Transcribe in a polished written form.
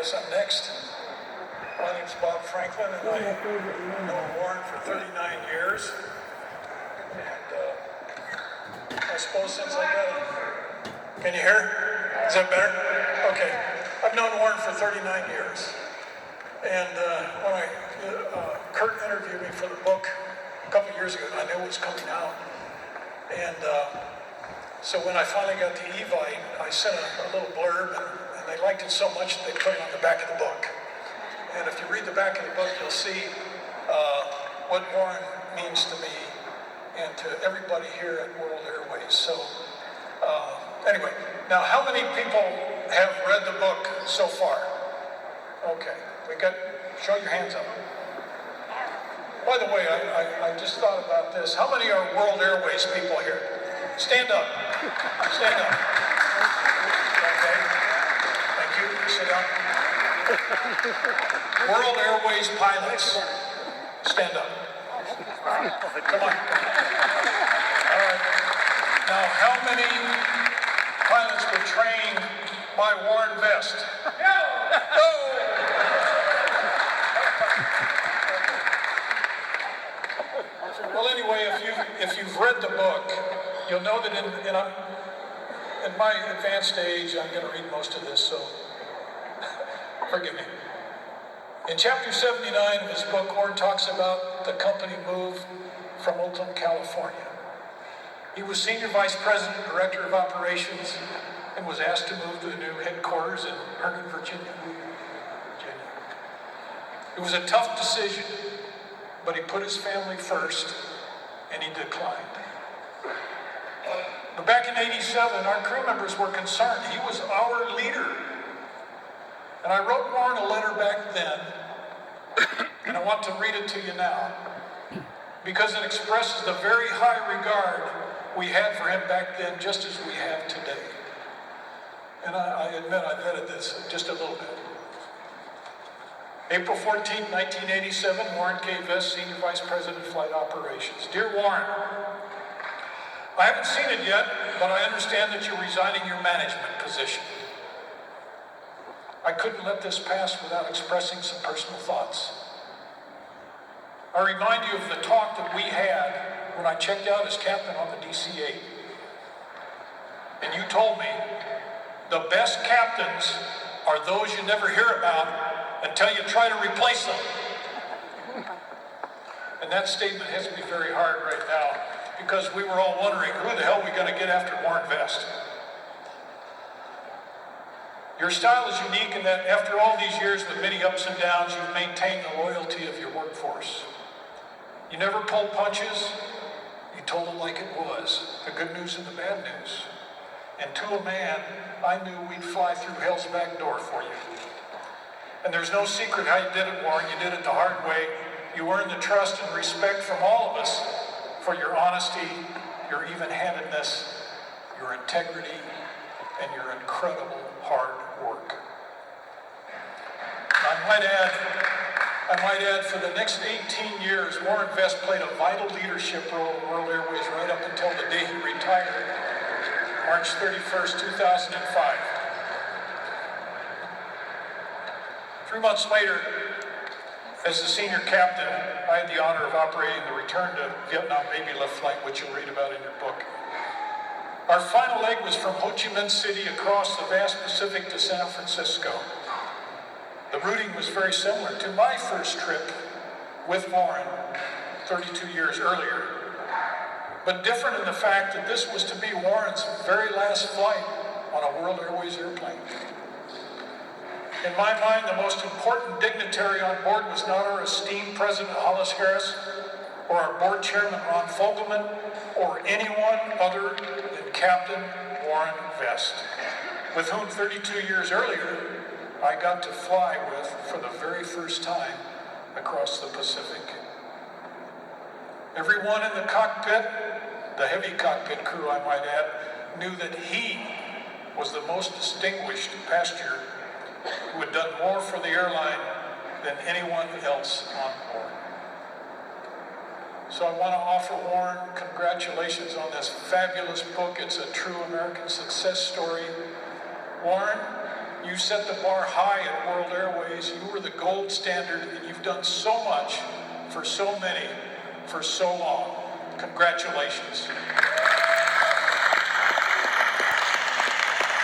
guess I'm next. My name's Bob Franklin, and I've known Warren for 39 years. And I suppose since I got it, can you hear? Is that better? Okay. I've known Warren for 39 years. And when Kurt interviewed me for the book a couple years ago, I knew it was coming out. And so when I finally got the Evite, I sent a little blurb, and they liked it so much that they put it on the back of the book. And if you read the back of the book, you'll see what Warren means to me and to everybody here at World Airways. So anyway, now how many people have read the book so far? Okay, show your hands up. By the way, I just thought about this. How many are World Airways people here? Stand up. Stand up. Okay. Thank you. Sit down. World Airways pilots. Stand up. Come on. All right. Now, how many pilots were trained by Warren Vest? No. Well, anyway, if you've read the book, you'll know that in my advanced age, I'm going to read most of this, so forgive me. In chapter 79 of his book, Warren talks about the company move from Oakland, California. He was senior vice president, director of operations, and was asked to move to the new headquarters in Herndon, Virginia. It was a tough decision, but he put his family first, and he declined. But back in '87, our crew members were concerned. He was our leader. And I wrote Warren a letter back then, and I want to read it to you now, because it expresses the very high regard we had for him back then, just as we have today. And I admit I've edited this just a little bit. April 14, 1987, Warren K. Vest, Senior Vice President of Flight Operations. Dear Warren, I haven't seen it yet, but I understand that you're resigning your management position. I couldn't let this pass without expressing some personal thoughts. I remind you of the talk that we had when I checked out as captain on the DC-8. And you told me, the best captains are those you never hear about until you try to replace them. And that statement hits me very hard right now, because we were all wondering, who the hell are we going to get after Warren Vest? Your style is unique in that after all these years with many ups and downs, you've maintained the loyalty of your workforce. You never pulled punches. You told it like it was, the good news and the bad news. And to a man, I knew we'd fly through hell's back door for you. And there's no secret how you did it, Warren. You did it the hard way. You earned the trust and respect from all of us for your honesty, your even-handedness, your integrity, and your incredible hard work. I might add, for the next 18 years, Warren Vest played a vital leadership role at World Airways right up until the day he retired, March 31st, 2005. 3 months later, as the senior captain, I had the honor of operating the return to Vietnam Baby Lift flight, which you'll read about in your book. Our final leg was from Ho Chi Minh City across the vast Pacific to San Francisco. The routing was very similar to my first trip with Warren 32 years earlier, but different in the fact that this was to be Warren's very last flight on a World Airways airplane. In my mind, the most important dignitary on board was not our esteemed President Hollis Harris, or our board chairman Ron Fogelman, or anyone other than Captain Warren Vest, with whom 32 years earlier I got to fly with for the very first time across the Pacific. Everyone in the cockpit, the heavy cockpit crew I might add, knew that he was the most distinguished passenger who had done more for the airline than anyone else on board. So I want to offer Warren congratulations on this fabulous book. It's a true American success story. Warren, you You set the bar high at World Airways. You were the gold standard, and you've done so much for so many for so long. Congratulations.